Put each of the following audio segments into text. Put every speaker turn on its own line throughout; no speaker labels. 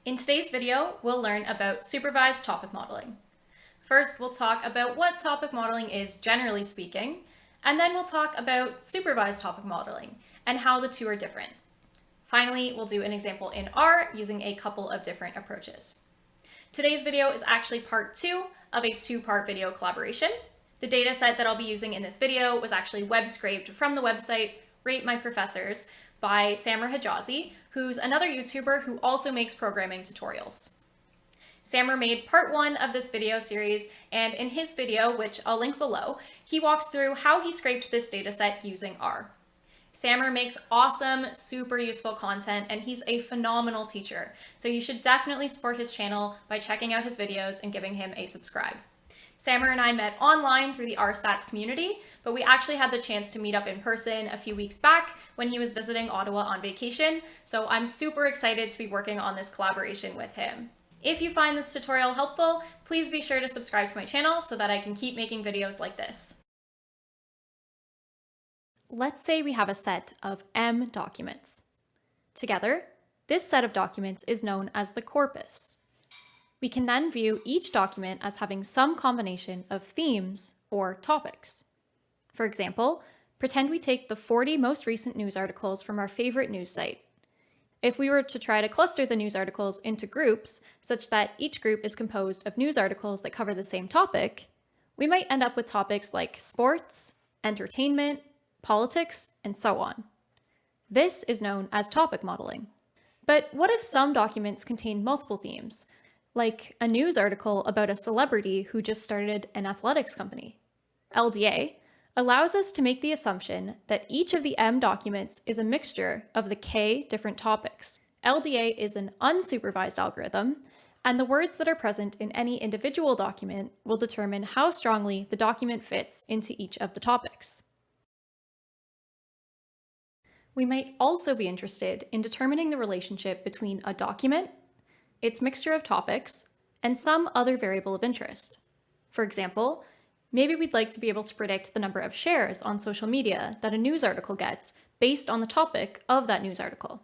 In today's video, we'll learn about supervised topic modeling. First, we'll talk about what topic modeling is generally speaking, and then we'll talk about supervised topic modeling and how the two are different. Finally, we'll do an example in R using a couple of different approaches. Today's video is actually part 2 of a 2-part video collaboration. The data set that I'll be using in this video was actually web scraped from the website Rate My Professors by Samra Hijazi, who's another YouTuber who also makes programming tutorials. Samra made part 1 of this video series, and in his video, which I'll link below, he walks through how he scraped this dataset using R. Samra makes awesome, super useful content, and he's a phenomenal teacher, so you should definitely support his channel by checking out his videos and giving him a subscribe. Samra and I met online through the RStats community, but we actually had the chance to meet up in person a few weeks back when he was visiting Ottawa on vacation, so I'm super excited to be working on this collaboration with him. If you find this tutorial helpful, please be sure to subscribe to my channel so that I can keep making videos like this. Let's say we have a set of M documents. Together, this set of documents is known as the corpus. We can then view each document as having some combination of themes or topics. For example, pretend we take the 40 most recent news articles from our favorite news site. If we were to try to cluster the news articles into groups such that each group is composed of news articles that cover the same topic, we might end up with topics like sports, entertainment, politics, and so on. This is known as topic modeling. But what if some documents contain multiple themes, like a news article about a celebrity who just started an athletics company? LDA allows us to make the assumption that each of the M documents is a mixture of the K different topics. LDA is an unsupervised algorithm, and the words that are present in any individual document will determine how strongly the document fits into each of the topics. We might also be interested in determining the relationship between a document, its mixture of topics, and some other variable of interest. For example, maybe we'd like to be able to predict the number of shares on social media that a news article gets based on the topic of that news article.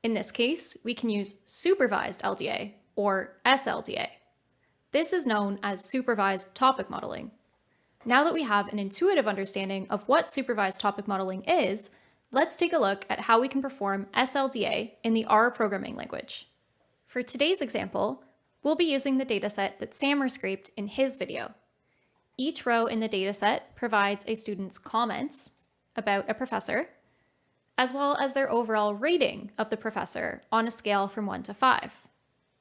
In this case, we can use supervised LDA, or slda. This is known as supervised topic modeling. Now that we have an intuitive understanding of what supervised topic modeling is, let's take a look at how we can perform slda in the R programming language. For today's example, we'll be using the dataset that Samra scraped in his video. Each row in the dataset provides a student's comments about a professor, as well as their overall rating of the professor on a scale from 1 to 5.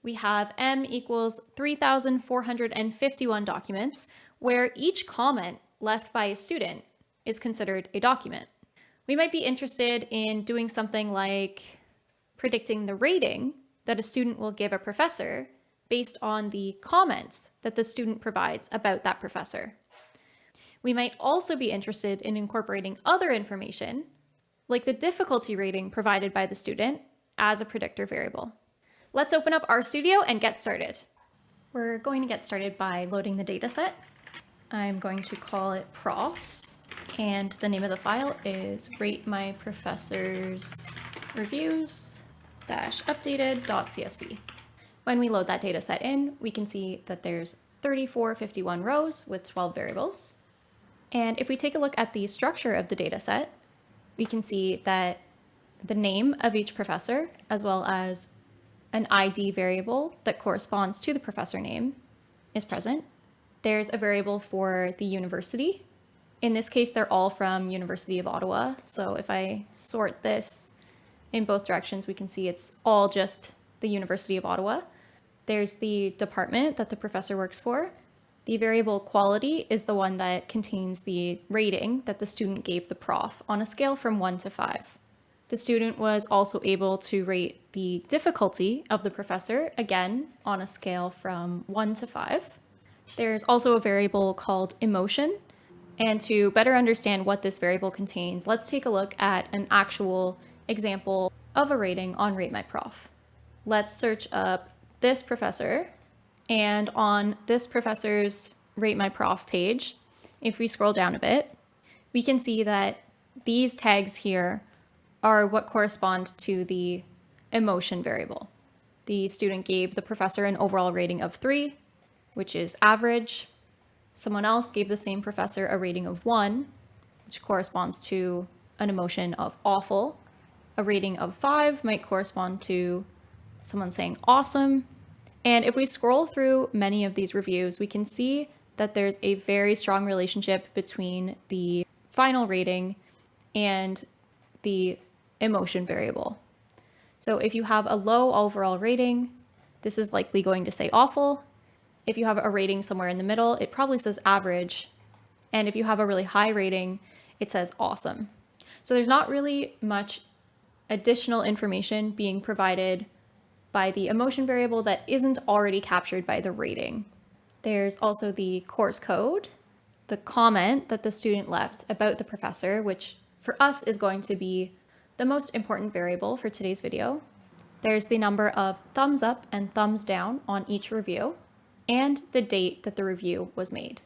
We have M equals 3,451 documents, where each comment left by a student is considered a document. We might be interested in doing something like predicting the rating that a student will give a professor based on the comments that the student provides about that professor. We might also be interested in incorporating other information, like the difficulty rating provided by the student, as a predictor variable. Let's open up RStudio and get started. We're going to get started by loading the dataset. I'm going to call it profs. And the name of the file is ratemyprofessorsreviews-updated.csv. When we load that data set in, we can see that there's 3451 rows with 12 variables. And if we take a look at the structure of the data set, we can see that the name of each professor, as well as an ID variable that corresponds to the professor name, is present. There's a variable for the university. In this case, they're all from University of Ottawa. So if I sort this in both directions, we can see it's all just the University of Ottawa. There's the department that the professor works for. The variable quality is the one that contains the rating that the student gave the prof on a scale from 1 to 5. The student was also able to rate the difficulty of the professor, again, on a scale from 1 to 5. There's also a variable called emotion. And to better understand what this variable contains, let's take a look at an actual example of a rating on Rate My Prof. Let's search up this professor, and on this professor's Rate My Prof page, if we scroll down a bit, we can see that these tags here are what correspond to the emotion variable. The student gave the professor an overall rating of 3, which is average. Someone else gave the same professor a rating of 1, which corresponds to an emotion of awful. A rating of 5 might correspond to someone saying awesome. And if we scroll through many of these reviews, we can see that there's a very strong relationship between the final rating and the emotion variable. So if you have a low overall rating, this is likely going to say awful. If you have a rating somewhere in the middle, it probably says average. And if you have a really high rating, it says awesome. So there's not really much additional information being provided by the emotion variable that isn't already captured by the rating. There's also the course code, the comment that the student left about the professor, which for us is going to be the most important variable for today's video. There's the number of thumbs up and thumbs down on each review, and the date that the review was made.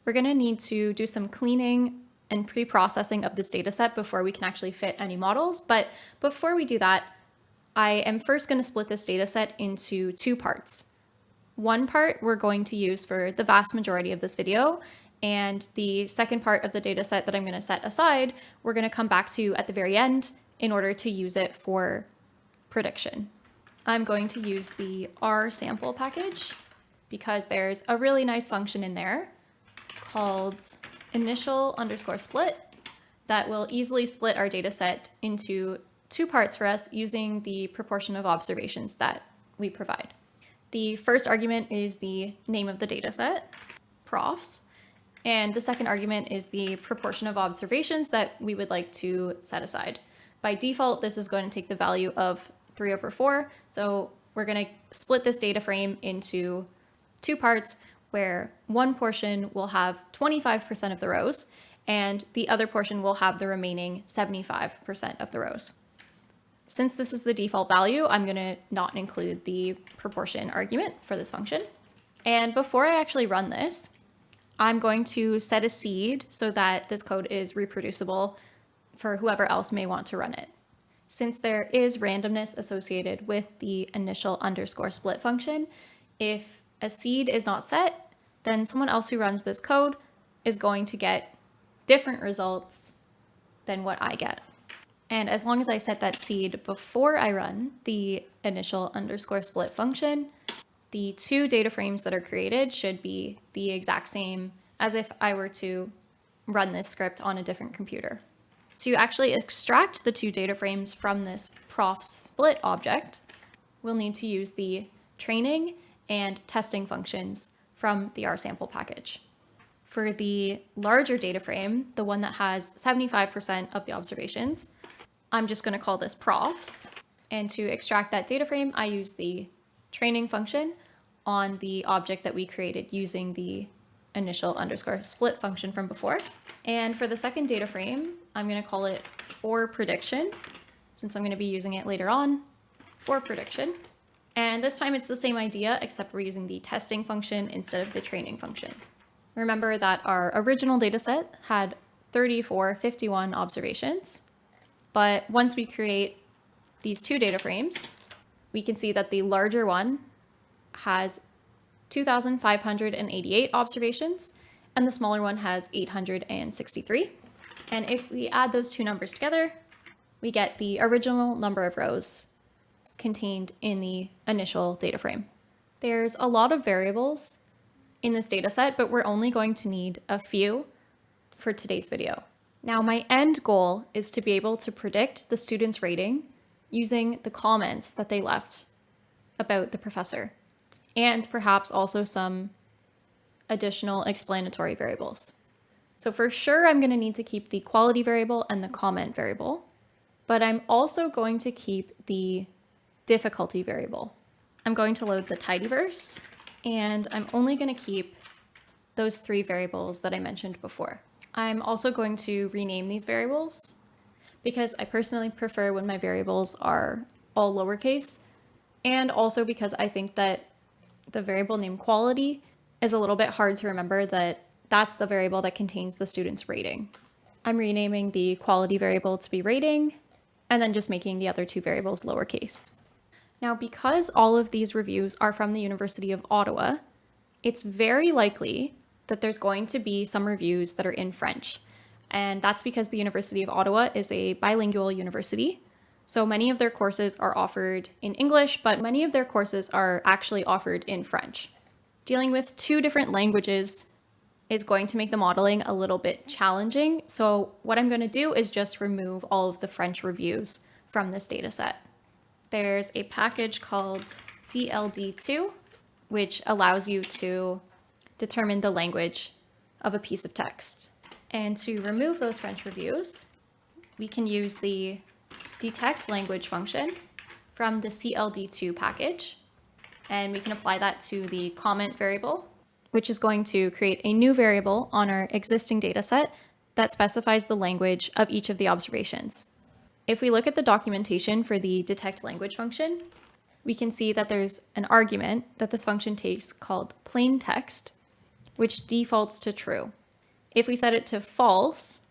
We're going to need to do some cleaning and pre-processing of this data set before we can actually fit any models. But before we do that, I am first going to split this data set into 2 parts. One part we're going to use for the vast majority of this video, and the second part of the data set that I'm going to set aside, we're going to come back to at the very end in order to use it for prediction. I'm going to use the R sample package because there's a really nice function in there called initial_split that will easily split our data set into 2 parts for us using the proportion of observations that we provide. The first argument is the name of the data set, profs, and the second argument is the proportion of observations that we would like to set aside. By default, this is going to take the value of 3/4, so we're going to split this data frame into 2 parts where one portion will have 25% of the rows and the other portion will have the remaining 75% of the rows. Since this is the default value, I'm going to not include the proportion argument for this function. And before I actually run this, I'm going to set a seed so that this code is reproducible for whoever else may want to run it. Since there is randomness associated with the initial_split function, if a seed is not set, then someone else who runs this code is going to get different results than what I get. And as long as I set that seed before I run the initial_split function, the 2 data frames that are created should be the exact same as if I were to run this script on a different computer. To actually extract the 2 data frames from this prof split object, we'll need to use the training and testing functions from the R sample package. For the larger data frame, the one that has 75% of the observations, I'm just going to call this profs. And to extract that data frame, I use the training function on the object that we created using the initial_split function from before. And for the second data frame, I'm going to call it for prediction, since I'm going to be using it later on, for prediction. And this time it's the same idea, except we're using the testing function instead of the training function. Remember that our original data set had 3451 observations, but once we create these 2 data frames, we can see that the larger one has 2,588 observations, and the smaller one has 863. And if we add those 2 numbers together, we get the original number of rows contained in the initial data frame. There's a lot of variables in this data set, but we're only going to need a few for today's video. Now, my end goal is to be able to predict the student's rating using the comments that they left about the professor, and perhaps also some additional explanatory variables. So for sure, I'm going to need to keep the quality variable and the comment variable, but I'm also going to keep the difficulty variable. I'm going to load the tidyverse, and I'm only going to keep those 3 variables that I mentioned before. I'm also going to rename these variables because I personally prefer when my variables are all lowercase, and also because I think that the variable name quality is a little bit hard to remember that that's the variable that contains the student's rating. I'm renaming the quality variable to be rating, and then just making the other 2 variables lowercase. Now, because all of these reviews are from the University of Ottawa, it's very likely that there's going to be some reviews that are in French. And that's because the University of Ottawa is a bilingual university. So many of their courses are offered in English, but many of their courses are actually offered in French. Dealing with two different languages is going to make the modeling a little bit challenging. So what I'm going to do is just remove all of the French reviews from this data set. There's a package called slda.em, which allows you to determine the language of a piece of text. And to remove those French reviews, we can use the detect language function from the slda.em package, and we can apply that to the comment variable, which is going to create a new variable on our existing data set that specifies the language of each of the observations. If we look at the documentation for the detect language function, we can see that there's an argument that this function takes called plain text, which defaults to true. If we set it to false,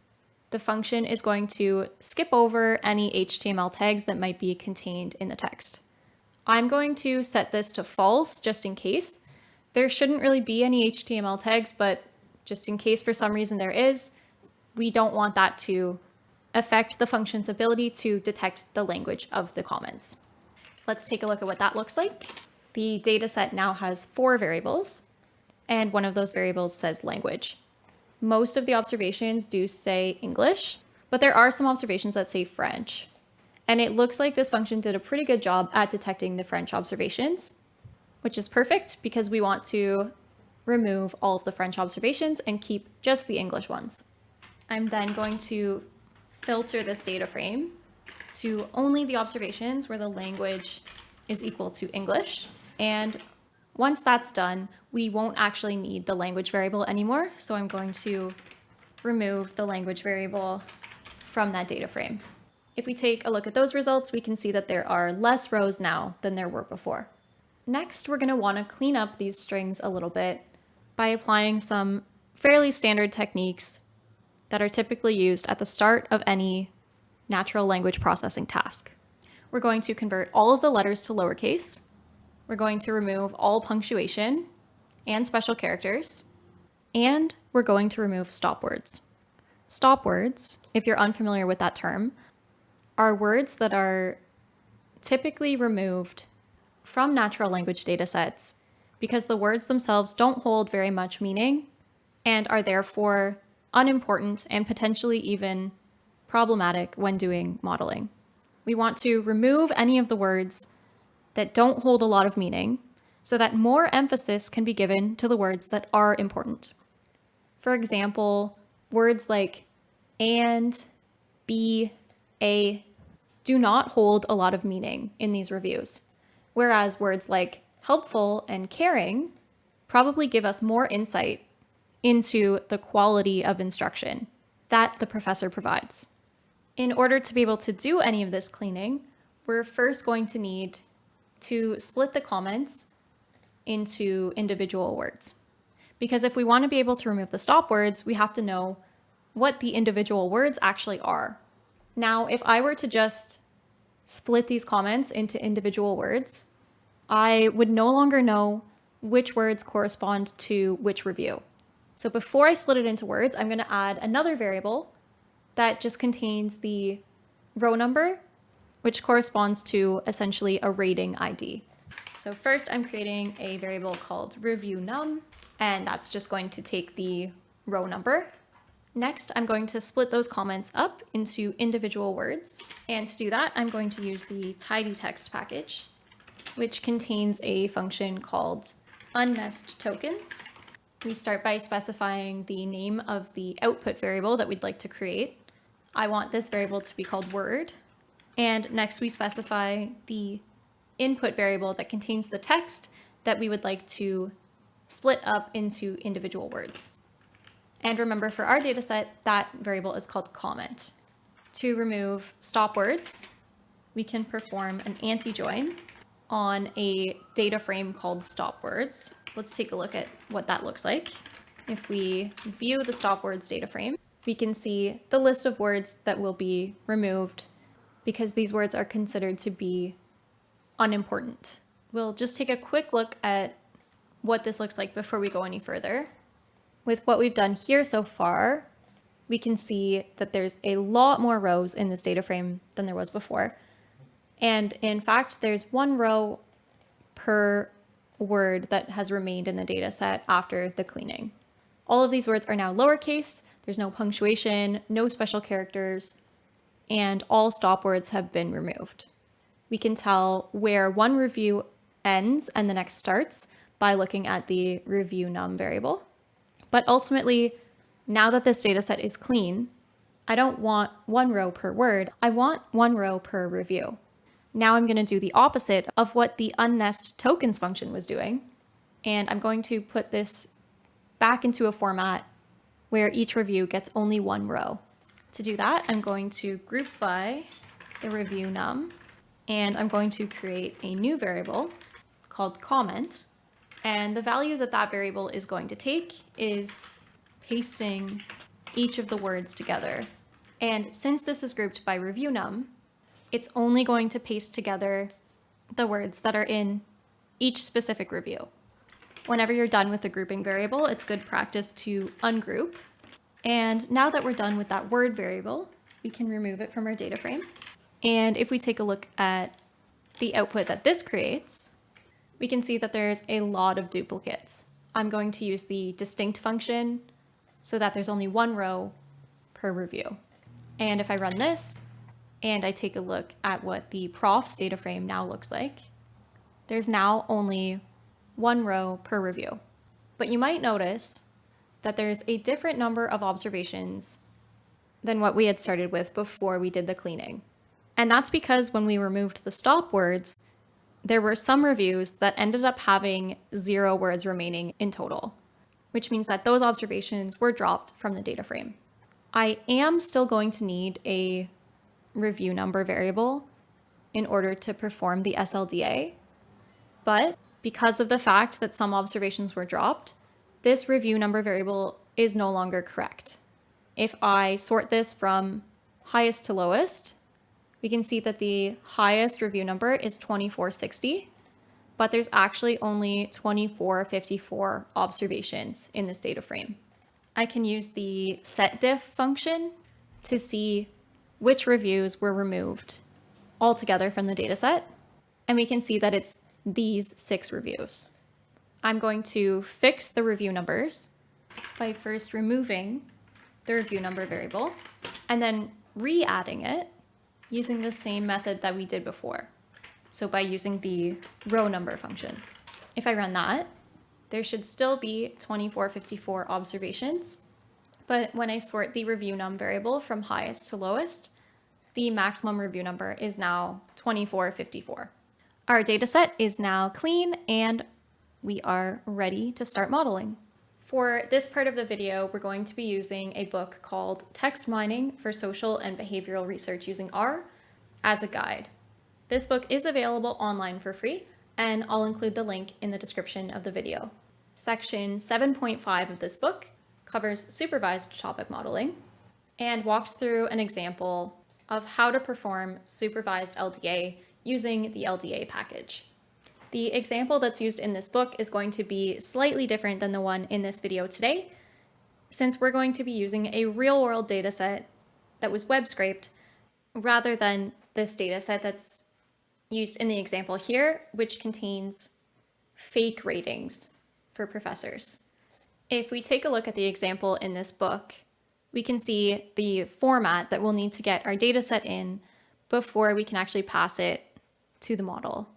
the function is going to skip over any HTML tags that might be contained in the text. I'm going to set this to false just in case. There shouldn't really be any HTML tags, but just in case for some reason there is, we don't want that to affect the function's ability to detect the language of the comments. Let's take a look at what that looks like. The data set now has 4 variables, and one of those variables says language. Most of the observations do say English, but there are some observations that say French. And it looks like this function did a pretty good job at detecting the French observations, which is perfect because we want to remove all of the French observations and keep just the English ones. I'm then going to filter this data frame to only the observations where the language is equal to English. And once that's done, we won't actually need the language variable anymore. So I'm going to remove the language variable from that data frame. If we take a look at those results, we can see that there are less rows now than there were before. Next, we're going to want to clean up these strings a little bit by applying some fairly standard techniques that are typically used at the start of any natural language processing task. We're going to convert all of the letters to lowercase. We're going to remove all punctuation and special characters, and we're going to remove stop words. Stop words, if you're unfamiliar with that term, are words that are typically removed from natural language datasets because the words themselves don't hold very much meaning and are therefore unimportant and potentially even problematic when doing modeling. We want to remove any of the words that don't hold a lot of meaning so that more emphasis can be given to the words that are important. For example, words like and, be, a do not hold a lot of meaning in these reviews, whereas words like helpful and caring probably give us more insight into the quality of instruction that the professor provides. In order to be able to do any of this cleaning, we're first going to need to split the comments into individual words. Because if we want to be able to remove the stop words, we have to know what the individual words actually are. Now, if I were to just split these comments into individual words, I would no longer know which words correspond to which review. So before I split it into words, I'm going to add another variable that just contains the row number, which corresponds to essentially a rating ID. So first I'm creating a variable called review num, and that's just going to take the row number. Next, I'm going to split those comments up into individual words. And to do that, I'm going to use the tidy text package, which contains a function called unnest tokens. We start by specifying the name of the output variable that we'd like to create. I want this variable to be called word. And next we specify the input variable that contains the text that we would like to split up into individual words. And remember, for our data set, that variable is called comment. To remove stop words, we can perform an anti-join on a data frame called stop words. Let's take a look at what that looks like. If we view the stop words data frame, we can see the list of words that will be removed because these words are considered to be unimportant. We'll just take a quick look at what this looks like before we go any further. With what we've done here so far, we can see that there's a lot more rows in this data frame than there was before. And in fact, there's one row per word that has remained in the data set after the cleaning. All of these words are now lowercase, there's no punctuation, no special characters, and all stop words have been removed. We can tell where one review ends and the next starts by looking at the review num variable. But ultimately, now that this data set is clean, I don't want one row per word, I want one row per review. Now I'm going to do the opposite of what the unnest tokens function was doing, and I'm going to put this back into a format where each review gets only one row. To do that, I'm going to group by the review num, and I'm going to create a new variable called comment, and the value that that variable is going to take is pasting each of the words together. And since this is grouped by review num, it's only going to paste together the words that are in each specific review. Whenever you're done with the grouping variable, it's good practice to ungroup. And now that we're done with that word variable, we can remove it from our data frame. And if we take a look at the output that this creates, we can see that there's a lot of duplicates. I'm going to use the distinct function so that there's only one row per review. And if I run this, and I take a look at what the prof's data frame now looks like, there's now only one row per review. But you might notice that there's a different number of observations than what we had started with before we did the cleaning. And that's because when we removed the stop words, there were some reviews that ended up having 0 words remaining in total, which means that those observations were dropped from the data frame. I am still going to need a review number variable in order to perform the SLDA, but because of the fact that some observations were dropped, this review number variable is no longer correct. If I sort this from highest to lowest, we can see that the highest review number is 2460, but there's actually only 2454 observations in this data frame. I can use the setDiff function to see which reviews were removed altogether from the dataset, and we can see that it's these 6 reviews. I'm going to fix the review numbers by first removing the review number variable and then re-adding it using the same method that we did before. So by using the row number function. If I run that, there should still be 2454 observations, but when I sort the review num variable from highest to lowest, the maximum review number is now 2454. Our dataset is now clean and we are ready to start modeling. For this part of the video, we're going to be using a book called Text Mining for Social and Behavioral Research Using R as a guide. This book is available online for free, and I'll include the link in the description of the video. Section 7.5 of this book covers supervised topic modeling and walks through an example of how to perform supervised LDA using the LDA package. The example that's used in this book is going to be slightly different than the one in this video today, since we're going to be using a real-world dataset that was web scraped rather than this dataset that's used in the example here, which contains fake ratings for professors. If we take a look at the example in this book, we can see the format that we'll need to get our data set in before we can actually pass it to the model.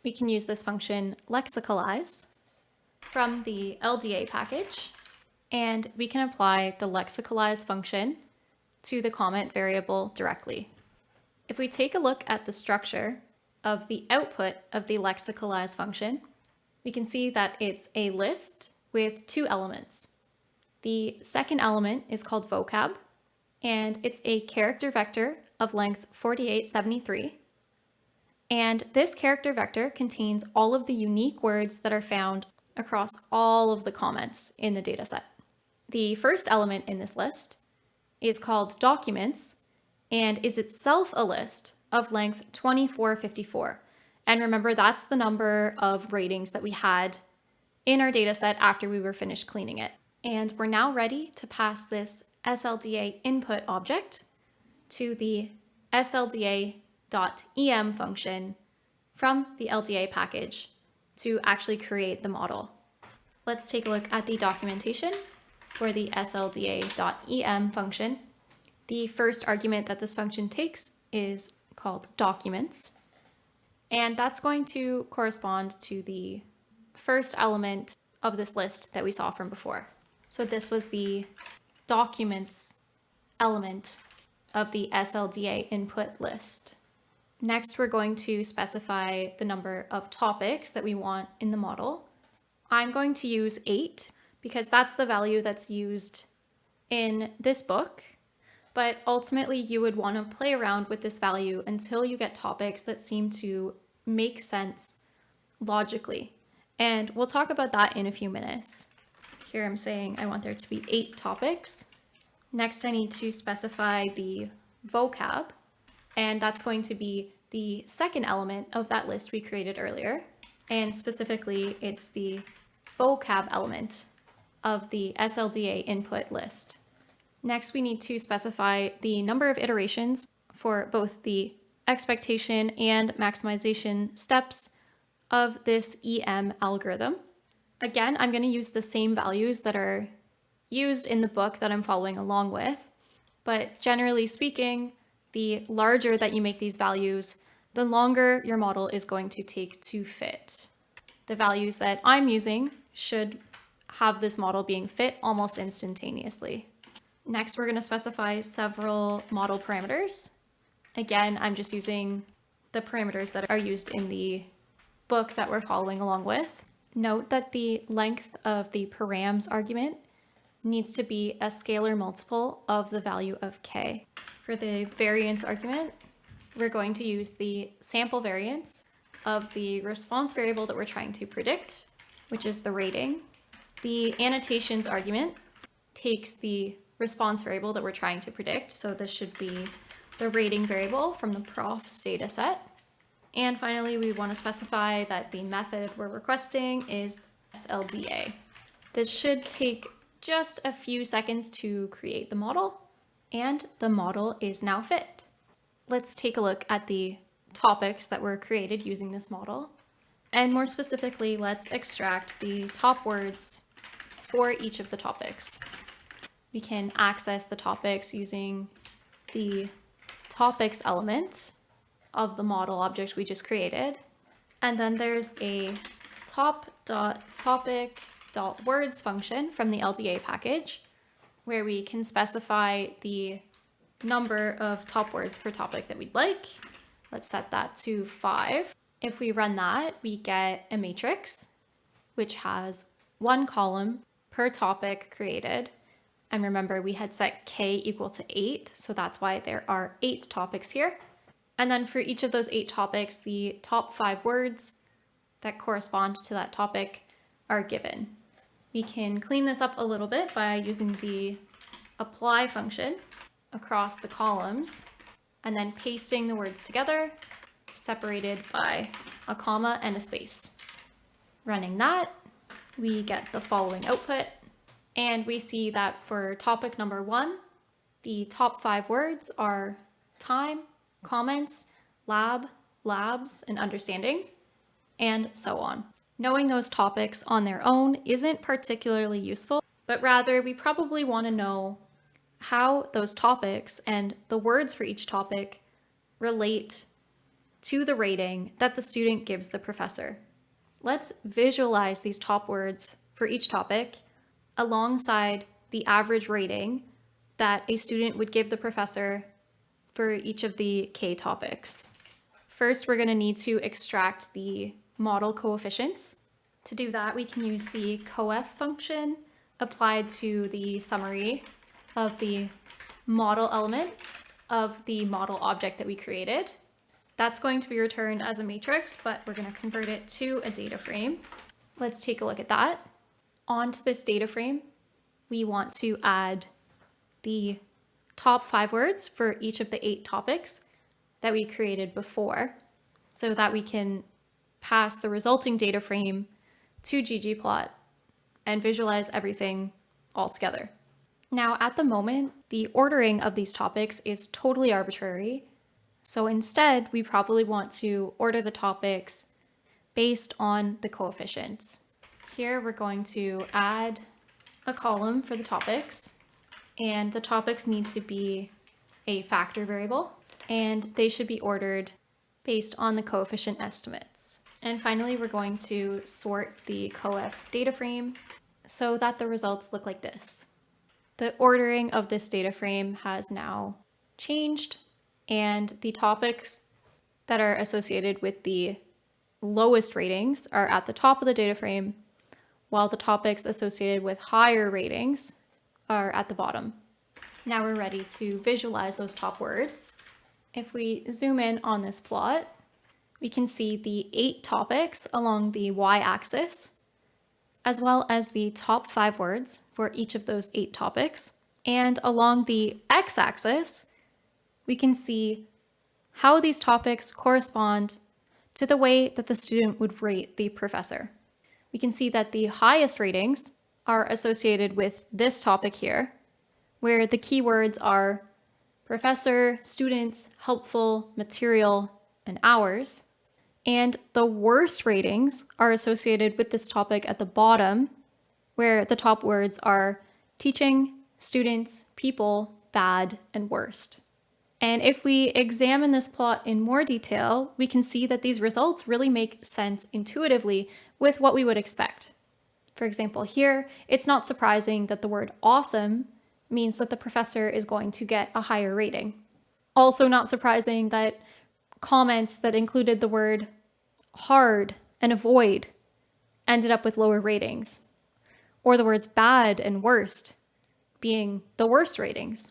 We can use this function lexicalize from the LDA package, and we can apply the lexicalize function to the comment variable directly. If we take a look at the structure of the output of the lexicalize function, we can see that it's a list with 2 elements. The second element is called vocab, and it's a character vector of length 4873. And this character vector contains all of the unique words that are found across all of the comments in the dataset. The first element in this list is called documents and is itself a list of length 2454. And remember, that's the number of ratings that we had in our data set after we were finished cleaning it. And we're now ready to pass this slda input object to the slda.em function from the LDA package to actually create the model. Let's take a look at the documentation for the slda.em function. The first argument that this function takes is called documents, and that's going to correspond to the first element of this list that we saw from before. So this was the documents element of the slda input list. Next, we're going to specify the number of topics that we want in the model. I'm going to use 8 because that's the value that's used in this book, but ultimately you would want to play around with this value until you get topics that seem to make sense logically. And we'll talk about that in a few minutes. Here I'm saying I want there to be 8 topics. Next, I need to specify the vocab, and that's going to be the second element of that list we created earlier. And specifically, it's the vocab element of the slda input list. Next, we need to specify the number of iterations for both the expectation and maximization steps of this EM algorithm. Again, I'm going to use the same values that are used in the book that I'm following along with, but generally speaking, the larger that you make these values, the longer your model is going to take to fit. The values that I'm using should have this model being fit almost instantaneously. Next, we're going to specify several model parameters. Again, I'm just using the parameters that are used in the book that we're following along with. Note that the length of the params argument needs to be a scalar multiple of the value of k. For the variance argument, we're going to use the sample variance of the response variable that we're trying to predict, which is the rating. The annotations argument takes the response variable that we're trying to predict, so this should be the rating variable from the prof's data set. And finally, we want to specify that the method we're requesting is slda. This should take just a few seconds to create the model, and the model is now fit. Let's take a look at the topics that were created using this model. And more specifically, let's extract the top words for each of the topics. We can access the topics using the topics element of the model object we just created. And then there's a top.topic.words function from the LDA package where we can specify the number of top words per topic that we'd like. Let's set that to 5. If we run that, we get a matrix which has 1 column per topic created. And remember, we had set k equal to 8, so that's why there are 8 topics here. And then for each of those 8 topics, the top 5 words that correspond to that topic are given. We can clean this up a little bit by using the apply function across the columns and then pasting the words together, separated by a comma and a space. Running that, we get the following output, and we see that for topic number 1, the top 5 words are time, comments, lab, labs, and understanding, and so on. Knowing those topics on their own isn't particularly useful, but rather we probably want to know how those topics and the words for each topic relate to the rating that the student gives the professor. Let's visualize these top words for each topic alongside the average rating that a student would give the professor for each of the K topics. First, we're going to need to extract the model coefficients. To do that, we can use the coef function applied to the summary of the model element of the model object that we created. That's going to be returned as a matrix, but we're going to convert it to a data frame. Let's take a look at that. Onto this data frame, we want to add the top 5 words for each of the 8 topics that we created before so that we can pass the resulting data frame to ggplot and visualize everything all together. Now, at the moment, the ordering of these topics is totally arbitrary. So instead, we probably want to order the topics based on the coefficients. Here, we're going to add a column for the topics, and the topics need to be a factor variable, and they should be ordered based on the coefficient estimates. And finally, we're going to sort the coefs data frame so that the results look like this. The ordering of this data frame has now changed, and the topics that are associated with the lowest ratings are at the top of the data frame, while the topics associated with higher ratings are at the bottom. Now we're ready to visualize those top words. If we zoom in on this plot, we can see the 8 topics along the y-axis, as well as the top 5 words for each of those 8 topics. And along the x-axis, we can see how these topics correspond to the way that the student would rate the professor. We can see that the highest ratings are associated with this topic here, where the keywords are professor, students, helpful, material, and hours. And the worst ratings are associated with this topic at the bottom, where the top words are teaching, students, people, bad, and worst. And if we examine this plot in more detail, we can see that these results really make sense intuitively with what we would expect. For example, here, it's not surprising that the word awesome means that the professor is going to get a higher rating. Also not surprising that comments that included the word hard and avoid ended up with lower ratings, or the words bad and worst being the worst ratings.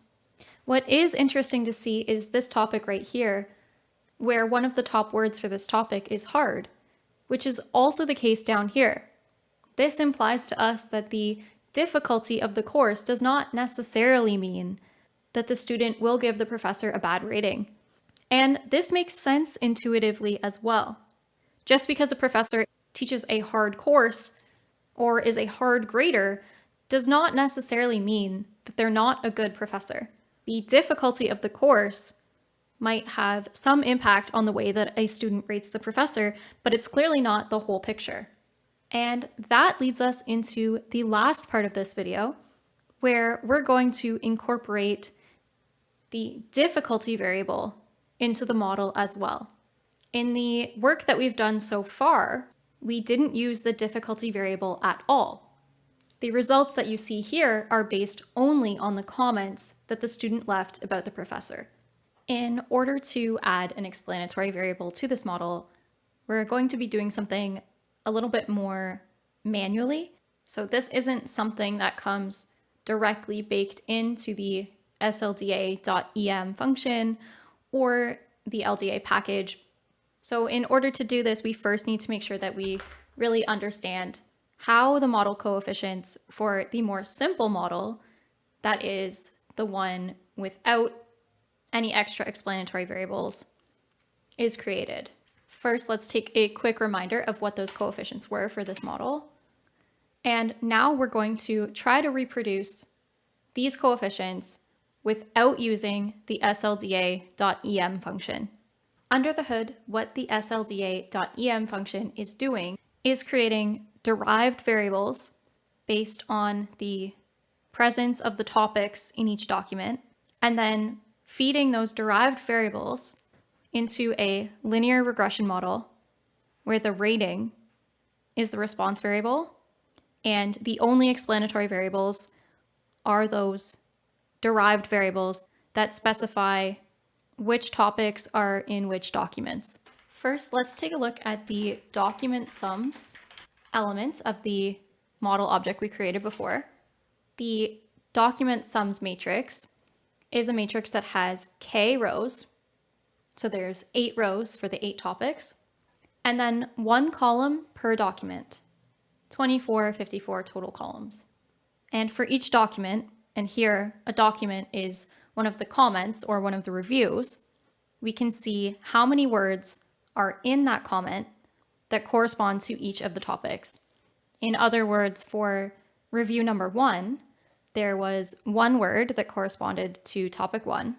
What is interesting to see is this topic right here, where one of the top words for this topic is hard, which is also the case down here. This implies to us that the difficulty of the course does not necessarily mean that the student will give the professor a bad rating. And this makes sense intuitively as well. Just because a professor teaches a hard course or is a hard grader does not necessarily mean that they're not a good professor. The difficulty of the course might have some impact on the way that a student rates the professor, but it's clearly not the whole picture. And that leads us into the last part of this video, where we're going to incorporate the difficulty variable into the model as well. In the work that we've done so far, we didn't use the difficulty variable at all. The results that you see here are based only on the comments that the student left about the professor. In order to add an explanatory variable to this model, we're going to be doing something a little bit more manually. So this isn't something that comes directly baked into the slda.em function or the LDA package. So in order to do this, we first need to make sure that we really understand how the model coefficients for the more simple model, that is the one without any extra explanatory variables, is created. First, let's take a quick reminder of what those coefficients were for this model. And now we're going to try to reproduce these coefficients without using the slda.em function. Under the hood, what the slda.em function is doing is creating derived variables based on the presence of the topics in each document, and then feeding those derived variables into a linear regression model where the rating is the response variable, and the only explanatory variables are those derived variables that specify which topics are in which documents. First, let's take a look at the document sums element of the model object we created before. The document sums matrix is a matrix that has k rows. So there's 8 rows for the 8 topics, and then 1 column per document, 24, 54 total columns. And for each document, and here a document is one of the comments or one of the reviews, we can see how many words are in that comment that correspond to each of the topics. In other words, for review number 1, there was one word that corresponded to topic 1,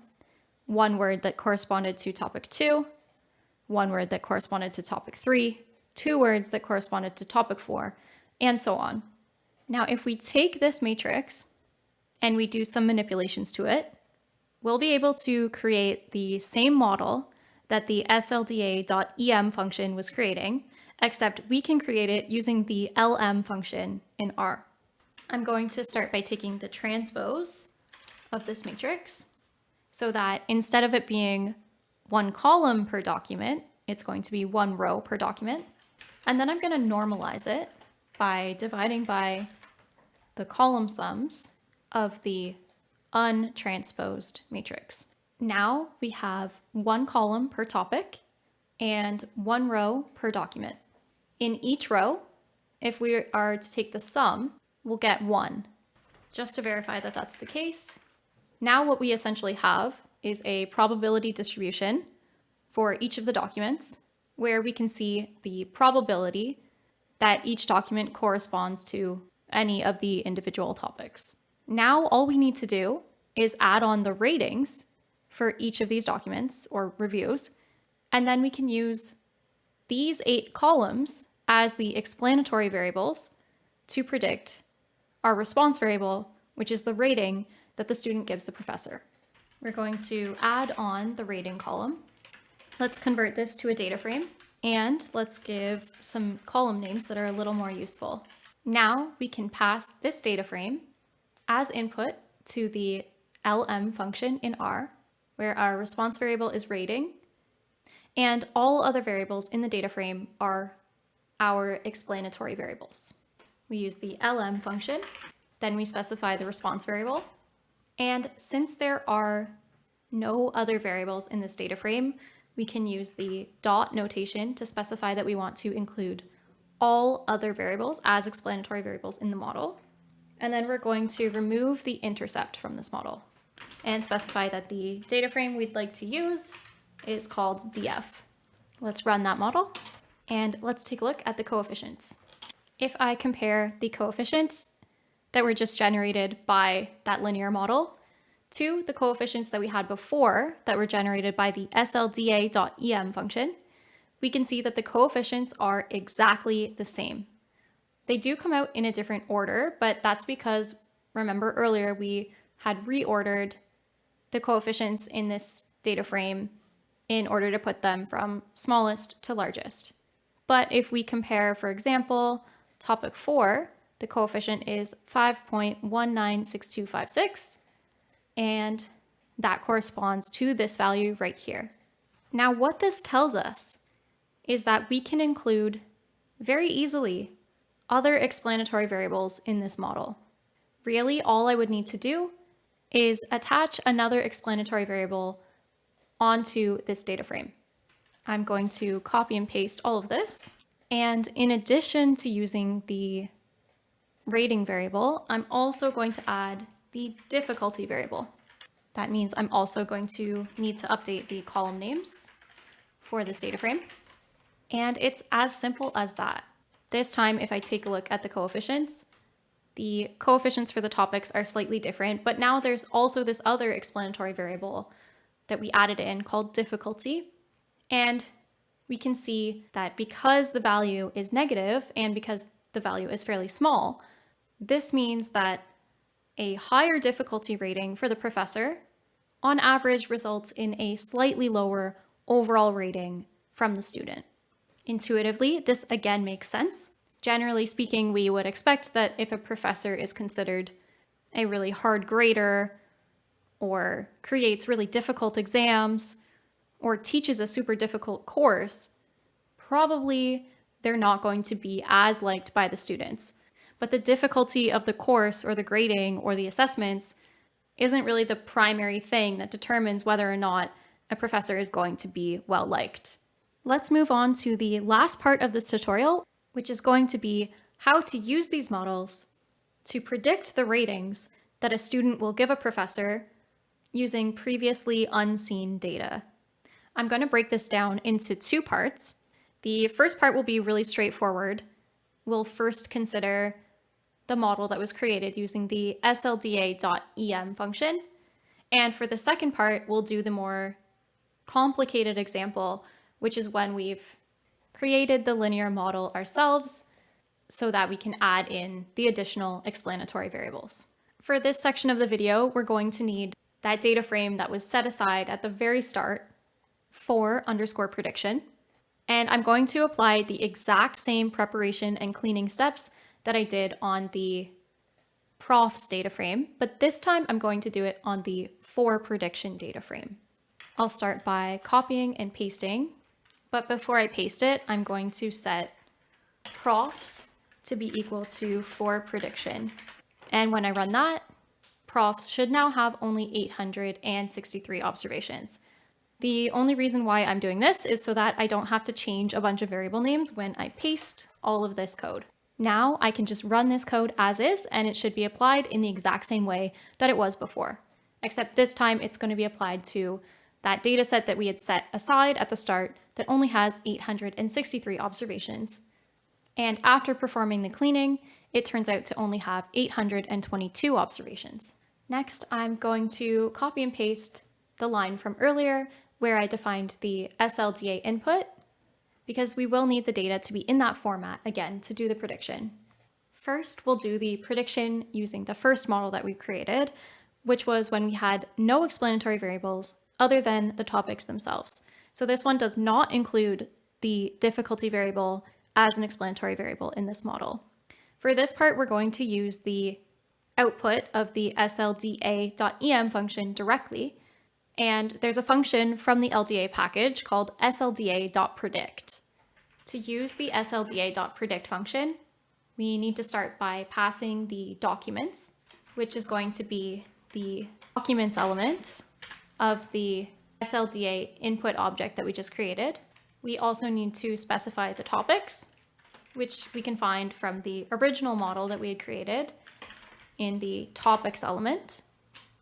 one word that corresponded to topic 2, one word that corresponded to topic 3, two words that corresponded to topic 4, and so on. Now, if we take this matrix and we do some manipulations to it, we'll be able to create the same model that the slda.em function was creating, except we can create it using the lm function in R. I'm going to start by taking the transpose of this matrix so that instead of it being one column per document, it's going to be one row per document. And then I'm going to normalize it by dividing by the column sums of the untransposed matrix. Now we have one column per topic and one row per document. In each row, if we are to take the sum, we'll get 1. Just to verify that that's the case, now what we essentially have is a probability distribution for each of the documents where we can see the probability that each document corresponds to any of the individual topics. Now all we need to do is add on the ratings for each of these documents or reviews, and then we can use these 8 columns as the explanatory variables to predict our response variable, which is the rating that the student gives the professor. We're going to add on the rating column. Let's convert this to a data frame, and let's give some column names that are a little more useful. Now we can pass this data frame as input to the lm function in R, where our response variable is rating, and all other variables in the data frame are our explanatory variables. We use the lm function, then we specify the response variable, and since there are no other variables in this data frame, we can use the dot notation to specify that we want to include all other variables as explanatory variables in the model. And then we're going to remove the intercept from this model and specify that the data frame we'd like to use is called df. Let's run that model and let's take a look at the coefficients. If I compare the coefficients that were just generated by that linear model to the coefficients that we had before that were generated by the slda.em function, we can see that the coefficients are exactly the same. They do come out in a different order, but that's because, remember earlier, we had reordered the coefficients in this data frame in order to put them from smallest to largest. But if we compare, for example, topic 4, the coefficient is 5.196256, and that corresponds to this value right here. Now, what this tells us is that we can include very easily other explanatory variables in this model. Really, all I would need to do is attach another explanatory variable onto this data frame. I'm going to copy and paste all of this. And in addition to using the rating variable, I'm also going to add the difficulty variable. That means I'm also going to need to update the column names for this data frame. And it's as simple as that. This time, if I take a look at the coefficients for the topics are slightly different, but now there's also this other explanatory variable that we added in called difficulty. And we can see that because the value is negative and because the value is fairly small, this means that a higher difficulty rating for the professor on average results in a slightly lower overall rating from the student. Intuitively, this again makes sense. Generally speaking, we would expect that if a professor is considered a really hard grader or creates really difficult exams or teaches a super difficult course, probably they're not going to be as liked by the students. But the difficulty of the course or the grading or the assessments isn't really the primary thing that determines whether or not a professor is going to be well liked. Let's move on to the last part of this tutorial, which is going to be how to use these models to predict the ratings that a student will give a professor using previously unseen data. I'm going to break this down into 2 parts. The first part will be really straightforward. We'll first consider the model that was created using the slda.em function. And for the second part, we'll do the more complicated example, which is when we've created the linear model ourselves so that we can add in the additional explanatory variables. For this section of the video, we're going to need that data frame that was set aside at the very start for _prediction. And I'm going to apply the exact same preparation and cleaning steps that I did on the prof's data frame, but this time I'm going to do it on the for prediction data frame. I'll start by copying and pasting, but before I paste it, I'm going to set profs to be equal to for prediction. And when I run that, profs should now have only 863 observations. The only reason why I'm doing this is so that I don't have to change a bunch of variable names when I paste all of this code. Now I can just run this code as is, and it should be applied in the exact same way that it was before, except this time it's going to be applied to that data set that we had set aside at the start that only has 863 observations. And after performing the cleaning, it turns out to only have 822 observations. Next, I'm going to copy and paste the line from earlier where I defined the slda input, because we will need the data to be in that format again to do the prediction. First, we'll do the prediction using the first model that we created, which was when we had no explanatory variables other than the topics themselves. So this one does not include the difficulty variable as an explanatory variable in this model. For this part, we're going to use the output of the slda.em function directly. And there's a function from the LDA package called slda.predict. To use the slda.predict function, we need to start by passing the documents, which is going to be the documents element of the slda input object that we just created. We also need to specify the topics, which we can find from the original model that we had created in the topics element.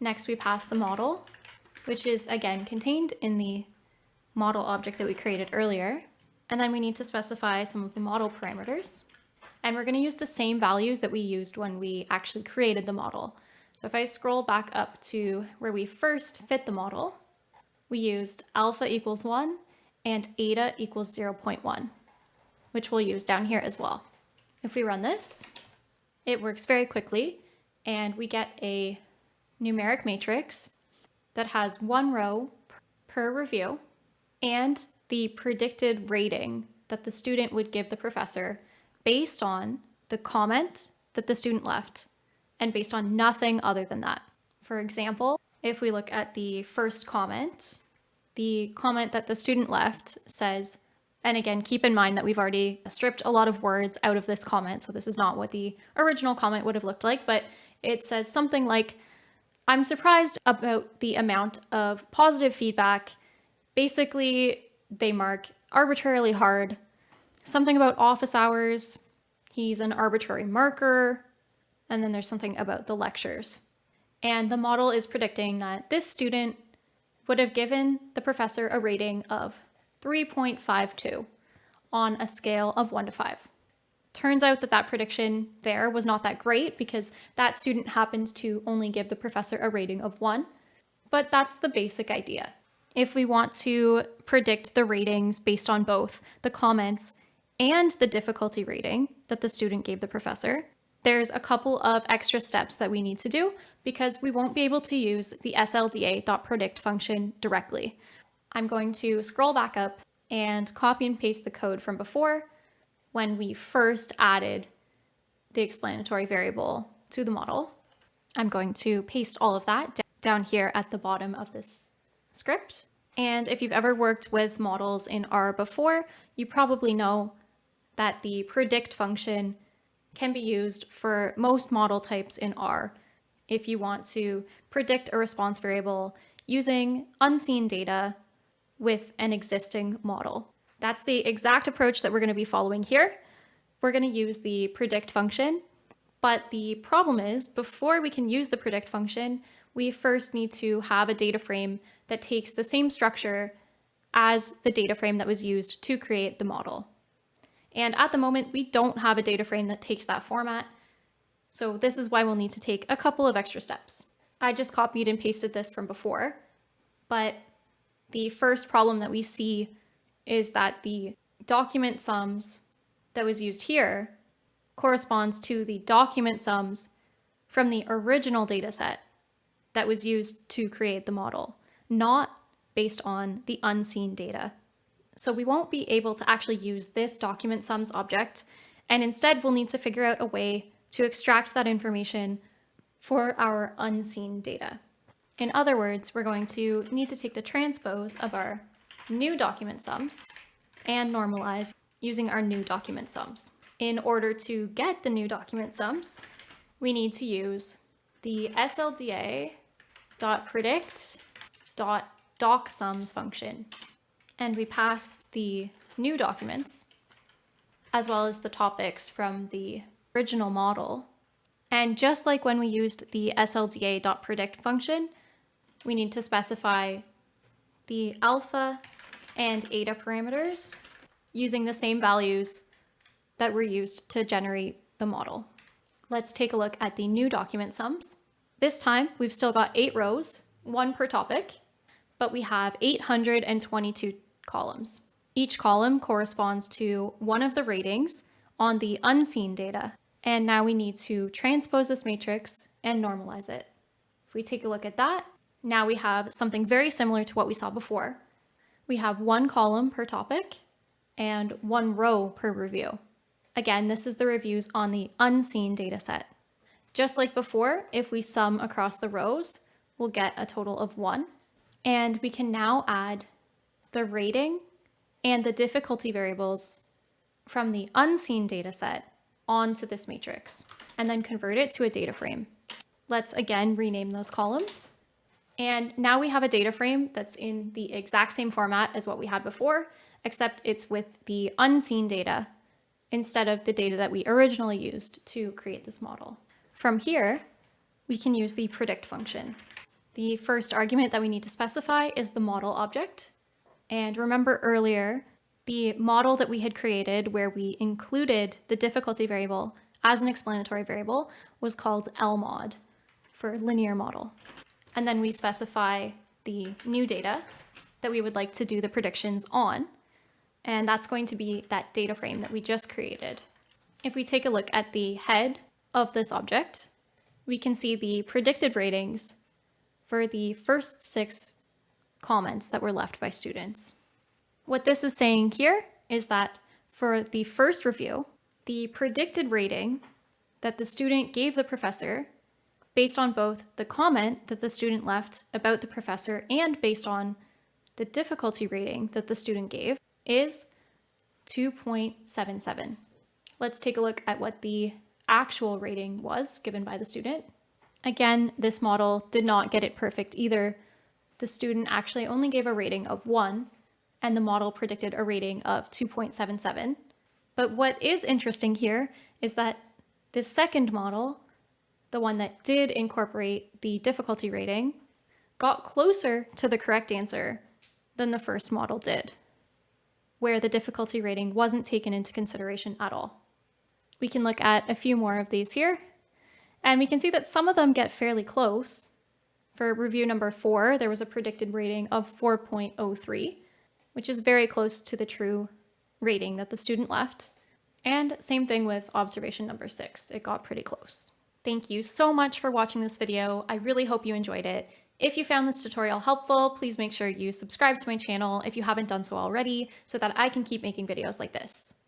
Next, we pass the model, which is again contained in the model object that we created earlier. And then we need to specify some of the model parameters. And we're going to use the same values that we used when we actually created the model. So if I scroll back up to where we first fit the model, we used alpha equals 1 and eta equals 0.1, which we'll use down here as well. If we run this, it works very quickly, and we get a numeric matrix that has one row per review and the predicted rating that the student would give the professor based on the comment that the student left and based on nothing other than that. For example, if we look at the first comment, the comment that the student left says, and again, keep in mind that we've already stripped a lot of words out of this comment, so this is not what the original comment would have looked like, but it says something like, I'm surprised about the amount of positive feedback. Basically, they mark arbitrarily hard. Something about office hours. He's an arbitrary marker. And then there's something about the lectures. And the model is predicting that this student would have given the professor a rating of 3.52 on a scale of 1 to 5. Turns out that that prediction there was not that great because that student happened to only give the professor a rating of 1, but that's the basic idea. If we want to predict the ratings based on both the comments and the difficulty rating that the student gave the professor, there's a couple of extra steps that we need to do because we won't be able to use the slda.predict function directly. I'm going to scroll back up and copy and paste the code from before when we first added the explanatory variable to the model. I'm going to paste all of that down here at the bottom of this script. And if you've ever worked with models in R before, you probably know that the predict function can be used for most model types in R if you want to predict a response variable using unseen data with an existing model. That's the exact approach that we're going to be following here. We're going to use the predict function, but the problem is before we can use the predict function, we first need to have a data frame that takes the same structure as the data frame that was used to create the model. And at the moment, we don't have a data frame that takes that format. So this is why we'll need to take a couple of extra steps. I just copied and pasted this from before, but the first problem that we see is that the document sums that was used here corresponds to the document sums from the original data set that was used to create the model, not based on the unseen data. So we won't be able to actually use this document sums object, and instead we'll need to figure out a way to extract that information for our unseen data. In other words, we're going to need to take the transpose of our new document sums and normalize using our new document sums. In order to get the new document sums, we need to use the slda.predict.docsums function. And we pass the new documents as well as the topics from the original model. And just like when we used the slda.predict function, we need to specify the alpha and eta parameters using the same values that were used to generate the model. Let's take a look at the new document sums. This time, we've still got 8 rows, 1 per topic, but we have 822 columns. Each column corresponds to one of the ratings on the unseen data. And now we need to transpose this matrix and normalize it. If we take a look at that, now we have something very similar to what we saw before. We have 1 column per topic and 1 row per review. Again, this is the reviews on the unseen data set. Just like before, if we sum across the rows, we'll get a total of 1. And we can now add the rating and the difficulty variables from the unseen data set onto this matrix and then convert it to a data frame. Let's again rename those columns. And now we have a data frame that's in the exact same format as what we had before, except it's with the unseen data instead of the data that we originally used to create this model. From here, we can use the predict function. The first argument that we need to specify is the model object. And remember earlier, the model that we had created where we included the difficulty variable as an explanatory variable was called LMOD for linear model. And then we specify the new data that we would like to do the predictions on. And that's going to be that data frame that we just created. If we take a look at the head of this object, we can see the predicted ratings for the first 6 comments that were left by students. What this is saying here is that for the first review, the predicted rating that the student gave the professor, based on both the comment that the student left about the professor and based on the difficulty rating that the student gave, is 2.77. Let's take a look at what the actual rating was given by the student. Again, this model did not get it perfect either. The student actually only gave a rating of 1, and the model predicted a rating of 2.77. But what is interesting here is that this second model, the one that did incorporate the difficulty rating, got closer to the correct answer than the first model did, where the difficulty rating wasn't taken into consideration at all. We can look at a few more of these here, and we can see that some of them get fairly close. For review number 4, there was a predicted rating of 4.03, which is very close to the true rating that the student left. And same thing with observation number 6, it got pretty close. Thank you so much for watching this video. I really hope you enjoyed it. If you found this tutorial helpful, please make sure you subscribe to my channel if you haven't done so already, so that I can keep making videos like this.